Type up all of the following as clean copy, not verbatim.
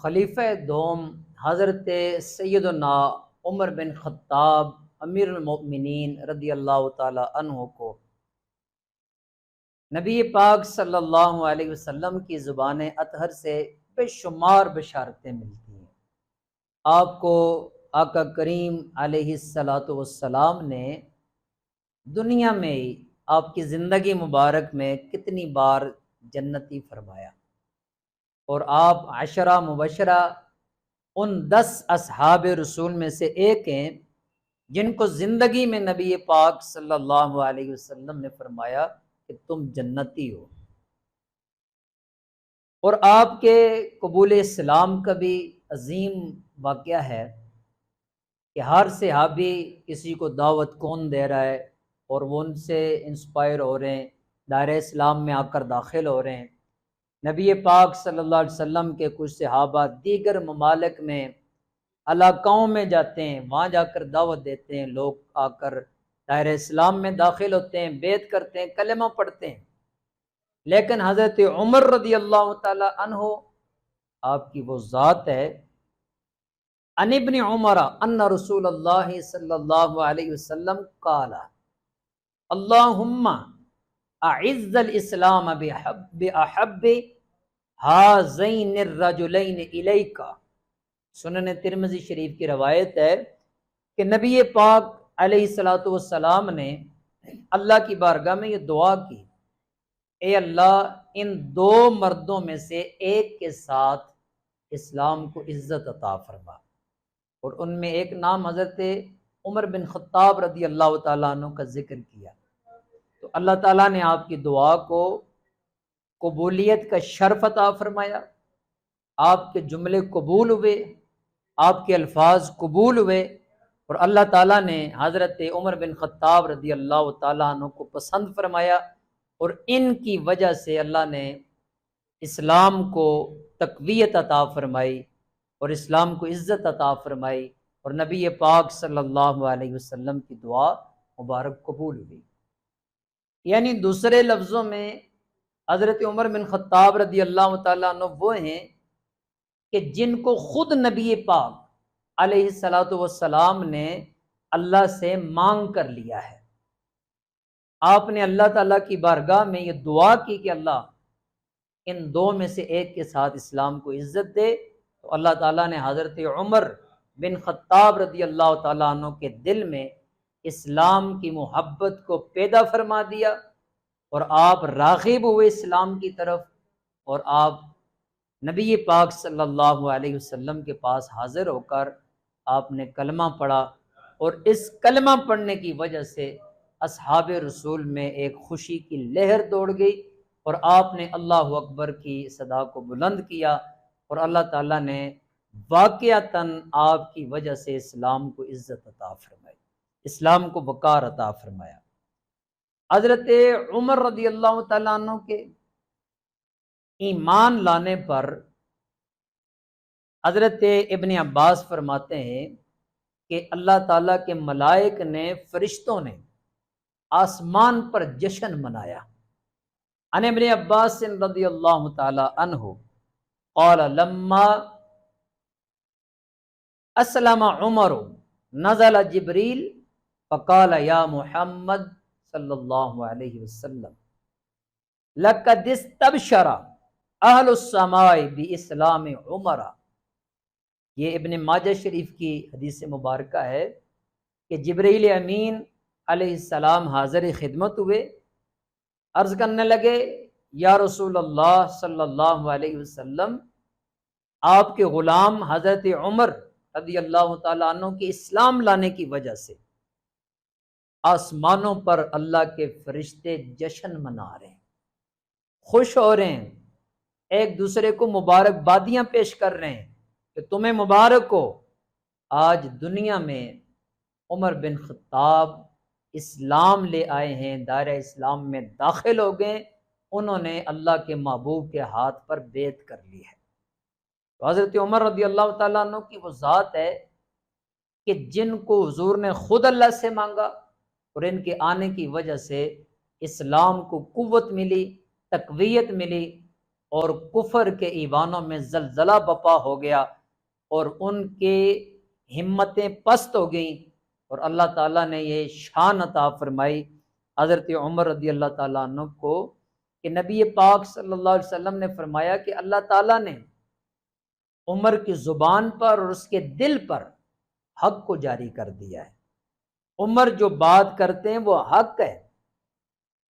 خلیفہ دوم حضرت سیدنا عمر بن خطاب امیر المؤمنین رضی اللہ تعالی عنہ کو نبی پاک صلی اللہ علیہ وسلم کی زبان اطہر سے بے شمار بشارتیں ملتی ہیں۔ آپ کو آقا کریم علیہ السلام نے دنیا میں ہی آپ کی زندگی مبارک میں کتنی بار جنتی فرمایا، اور آپ عشرہ مبشرہ ان 10 اصحاب رسول میں سے ایک ہیں جن کو زندگی میں نبی پاک صلی اللہ علیہ وسلم نے فرمایا کہ تم جنتی ہو۔ اور آپ کے قبول اسلام کا بھی عظیم واقعہ ہے کہ ہر صحابی کسی کو دعوت کون دے رہا ہے اور وہ ان سے انسپائر ہو رہے ہیں، دائرہ اسلام میں آ کر داخل ہو رہے ہیں۔ نبی پاک صلی اللہ علیہ وسلم کے کچھ صحابہ دیگر ممالک میں علاقوں میں جاتے ہیں، وہاں جا کر دعوت دیتے ہیں، لوگ آ کر دائرہ اسلام میں داخل ہوتے ہیں، بیعت کرتے ہیں، کلمہ پڑھتے ہیں۔ لیکن حضرت عمر رضی اللہ تعالی عنہ، آپ کی وہ ذات ہے، ان ابن عمر ان رسول اللہ صلی اللہ علیہ وسلم قال اللہم اعز الاسلام باحب ہذین الرجلین الیک۔ سنن ترمذی شریف کی روایت ہے کہ نبی پاک علیہ السلام نے اللہ کی بارگاہ میں یہ دعا کی، اے اللہ ان 2 مردوں میں سے ایک کے ساتھ اسلام کو عزت عطا فرما، اور ان میں ایک نام حضرت عمر بن خطاب رضی اللہ تعالیٰ عنہ کا ذکر کیا۔ تو اللہ تعالیٰ نے آپ کی دعا کو قبولیت کا شرف عطا فرمایا، آپ کے جملے قبول ہوئے، آپ کے الفاظ قبول ہوئے، اور اللہ تعالیٰ نے حضرت عمر بن خطاب رضی اللہ تعالیٰ عنہ کو پسند فرمایا، اور ان کی وجہ سے اللہ نے اسلام کو تقویت عطا فرمائی اور اسلام کو عزت عطا فرمائی، اور نبی پاک صلی اللہ علیہ وسلم کی دعا مبارک قبول ہوئی۔ یعنی دوسرے لفظوں میں حضرت عمر بن خطاب رضی اللہ تعالیٰ عنہ وہ ہیں کہ جن کو خود نبی پاک علیہ السلام نے اللہ سے مانگ کر لیا ہے۔ آپ نے اللہ تعالیٰ کی بارگاہ میں یہ دعا کی کہ اللہ ان 2 میں سے ایک کے ساتھ اسلام کو عزت دے، تو اللہ تعالیٰ نے حضرت عمر بن خطاب رضی اللہ تعالیٰ عنہ کے دل میں اسلام کی محبت کو پیدا فرما دیا، اور آپ راغب ہوئے اسلام کی طرف، اور آپ نبی پاک صلی اللہ علیہ وسلم کے پاس حاضر ہو کر آپ نے کلمہ پڑھا، اور اس کلمہ پڑھنے کی وجہ سے اصحاب رسول میں ایک خوشی کی لہر دوڑ گئی، اور آپ نے اللہ اکبر کی صدا کو بلند کیا، اور اللہ تعالیٰ نے واقعتاً آپ کی وجہ سے اسلام کو عزت عطا فرمائی، اسلام کو وقار عطا فرمایا۔ حضرت عمر رضی اللہ تعالیٰ عنہ کے ایمان لانے پر حضرت ابن عباس فرماتے ہیں کہ اللہ تعالیٰ کے ملائک نے، فرشتوں نے آسمان پر جشن منایا۔ عن ابن عباس رضی اللہ تعالی عنہ قال لما اسلم عمر نزل جبریل فقال یا محمد صلی اللہ علیہ وسلم لقد استبشر اہل السماء باسلام عمر۔ یہ ابن ماجہ شریف کی حدیث مبارکہ ہے کہ جبریل امین علیہ السلام حاضر خدمت ہوئے، عرض کرنے لگے یا رسول اللہ صلی اللہ علیہ وسلم، آپ کے غلام حضرت عمر رضی اللہ تعالیٰ عنہ کے اسلام لانے کی وجہ سے آسمانوں پر اللہ کے فرشتے جشن منا رہے ہیں، خوش ہو رہے ہیں، ایک دوسرے کو مبارکبادیاں پیش کر رہے ہیں کہ تمہیں مبارک ہو، آج دنیا میں عمر بن خطاب اسلام لے آئے ہیں، دائرہ اسلام میں داخل ہو گئے، انہوں نے اللہ کے محبوب کے ہاتھ پر بیعت کر لی ہے۔ تو حضرت عمر رضی اللہ تعالیٰ عنہ کی وہ ذات ہے کہ جن کو حضور نے خود اللہ سے مانگا، اور ان کے آنے کی وجہ سے اسلام کو قوت ملی، تقویت ملی، اور کفر کے ایوانوں میں زلزلہ بپا ہو گیا اور ان کے ہمتیں پست ہو گئیں، اور اللہ تعالیٰ نے یہ شان عطا فرمائی حضرت عمر رضی اللہ تعالیٰ عنہ کو کہ نبی پاک صلی اللہ علیہ وسلم نے فرمایا کہ اللہ تعالیٰ نے عمر کی زبان پر اور اس کے دل پر حق کو جاری کر دیا ہے۔ عمر جو بات کرتے ہیں وہ حق ہے،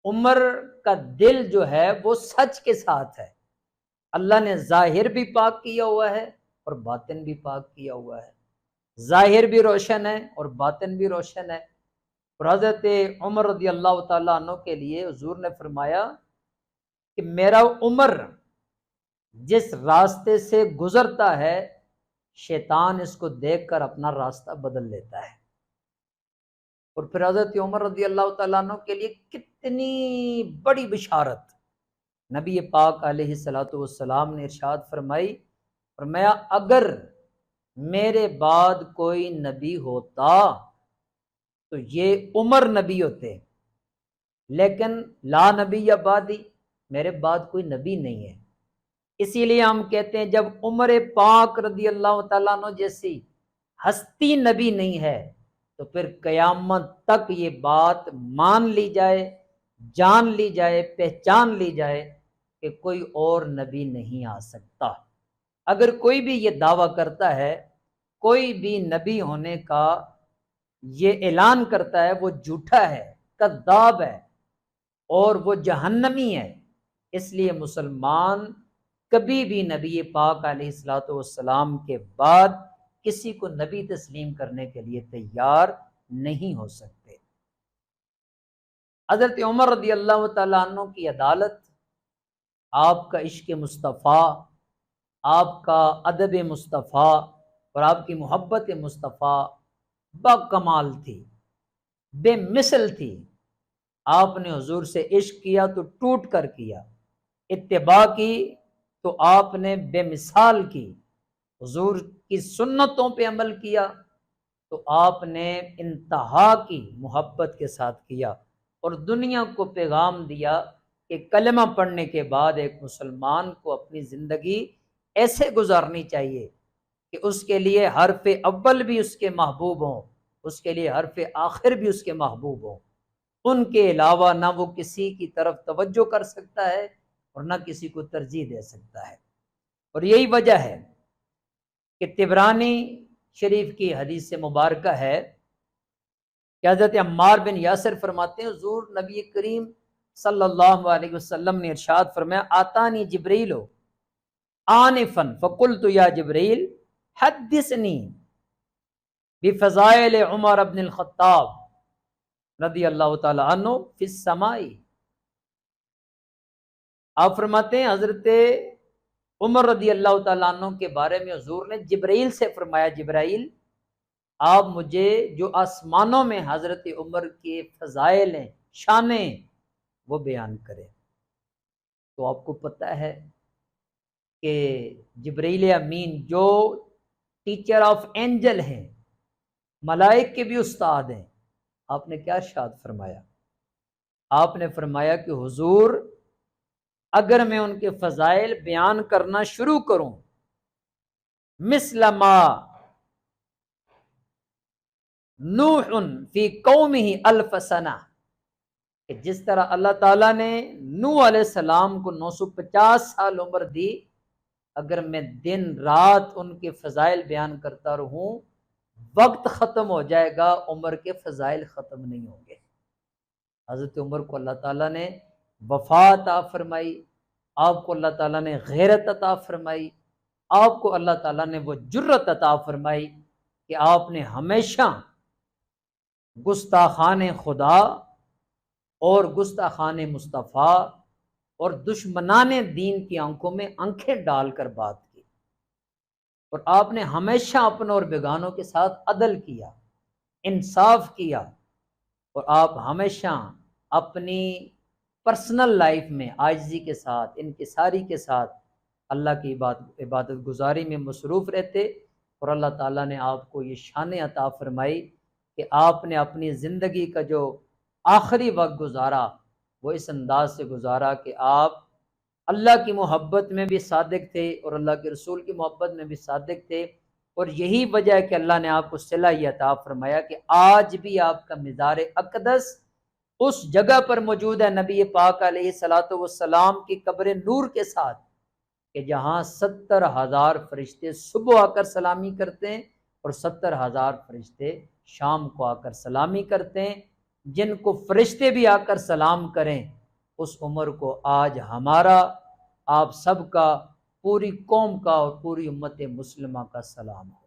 عمر کا دل جو ہے وہ سچ کے ساتھ ہے۔ اللہ نے ظاہر بھی پاک کیا ہوا ہے اور باطن بھی پاک کیا ہوا ہے، ظاہر بھی روشن ہے اور باطن بھی روشن ہے۔ اور حضرت عمر رضی اللہ تعالیٰ عنہ کے لیے حضور نے فرمایا کہ میرا عمر جس راستے سے گزرتا ہے شیطان اس کو دیکھ کر اپنا راستہ بدل لیتا ہے۔ اور پھر حضرت عمر رضی اللہ تعالیٰ عنہ کے لیے کتنی بڑی بشارت نبی پاک علیہ الصلوۃ والسلام نے ارشاد فرمائی، فرمایا اگر میرے بعد کوئی نبی ہوتا تو یہ عمر نبی ہوتے، لیکن لا نبی بعدی، میرے بعد کوئی نبی نہیں ہے۔ اسی لیے ہم کہتے ہیں جب عمر پاک رضی اللہ تعالیٰ عنہ جیسی ہستی نبی نہیں ہے تو پھر قیامت تک یہ بات مان لی جائے، جان لی جائے، پہچان لی جائے کہ کوئی اور نبی نہیں آ سکتا۔ اگر کوئی بھی یہ دعویٰ کرتا ہے، کوئی بھی نبی ہونے کا یہ اعلان کرتا ہے، وہ جھوٹا ہے، کذاب ہے اور وہ جہنمی ہے۔ اس لیے مسلمان کبھی بھی نبی پاک علیہ الصلوۃ والسلام کے بعد کسی کو نبی تسلیم کرنے کے لیے تیار نہیں ہو سکتے۔ حضرت عمر رضی اللہ تعالیٰ عنہ کی عدالت، آپ کا عشق مصطفیٰ، آپ کا ادب مصطفیٰ اور آپ کی محبت مصطفیٰ با کمال تھی، بے مثل تھی۔ آپ نے حضور سے عشق کیا تو ٹوٹ کر کیا، اتباع کی تو آپ نے بے مثال کی، حضور کی سنتوں پہ عمل کیا تو آپ نے انتہا کی محبت کے ساتھ کیا، اور دنیا کو پیغام دیا کہ کلمہ پڑھنے کے بعد ایک مسلمان کو اپنی زندگی ایسے گزارنی چاہیے کہ اس کے لیے حرف اول بھی اس کے محبوب ہوں، اس کے لیے حرف آخر بھی اس کے محبوب ہوں، ان کے علاوہ نہ وہ کسی کی طرف توجہ کر سکتا ہے اور نہ کسی کو ترجیح دے سکتا ہے۔ اور یہی وجہ ہے کہ طبرانی شریف کی حدیث مبارکہ ہے کہ حضرت عمار بن یاسر فرماتے ہیں حضور نبی کریم صلی اللہ علیہ وسلم نے ارشاد فرمایا آتانی جبریل آنفن فقلت یا جبریل حدثنی بفضائل عمر بن الخطاب رضی اللہ تعالی عنہ فی السماء۔ آپ فرماتے ہیں حضرت عمر رضی اللہ تعالیٰ عنہ کے بارے میں حضور نے جبرائیل سے فرمایا جبرائیل آپ مجھے جو آسمانوں میں حضرت عمر کے فضائل ہیں، شانیں، وہ بیان کریں۔ تو آپ کو پتہ ہے کہ جبرائیل امین جو ٹیچر آف اینجل ہیں، ملائک کے بھی استاد ہیں، آپ نے کیا ارشاد فرمایا؟ آپ نے فرمایا کہ حضور اگر میں ان کے فضائل بیان کرنا شروع کروں مثل ما نوح فی قومہ الف سنہ، کہ جس طرح اللہ تعالیٰ نے نوح علیہ السلام کو 950 سال عمر دی، اگر میں دن رات ان کے فضائل بیان کرتا رہوں وقت ختم ہو جائے گا، عمر کے فضائل ختم نہیں ہوں گے۔ حضرت عمر کو اللہ تعالیٰ نے وفا عطا فرمائی، آپ کو اللہ تعالیٰ نے غیرت عطا فرمائی، آپ کو اللہ تعالیٰ نے وہ جرت عطا فرمائی کہ آپ نے ہمیشہ گستاخان خدا اور گستاخان مصطفیٰ اور دشمنان دین کی آنکھوں میں آنکھیں ڈال کر بات کی، اور آپ نے ہمیشہ اپنوں اور بیگانوں کے ساتھ عدل کیا، انصاف کیا، اور آپ ہمیشہ اپنی پرسنل لائف میں عاجزی کے ساتھ، انکساری کے ساتھ اللہ کی عبادت گزاری میں مصروف رہتے، اور اللہ تعالیٰ نے آپ کو یہ شان عطا فرمائی کہ آپ نے اپنی زندگی کا جو آخری وقت گزارا وہ اس انداز سے گزارا کہ آپ اللہ کی محبت میں بھی صادق تھے اور اللہ کے رسول کی محبت میں بھی صادق تھے، اور یہی وجہ ہے کہ اللہ نے آپ کو صلہ عطا فرمایا کہ آج بھی آپ کا مزار اقدس اس جگہ پر موجود ہے، نبی پاک علیہ الصلوۃ والسلام کی قبر نور کے ساتھ، کہ جہاں 70,000 فرشتے صبح آ کر سلامی کرتے ہیں اور 70,000 فرشتے شام کو آ کر سلامی کرتے ہیں۔ جن کو فرشتے بھی آ کر سلام کریں، اس عمر کو آج ہمارا، آپ سب کا، پوری قوم کا اور پوری امت مسلمہ کا سلام ہو۔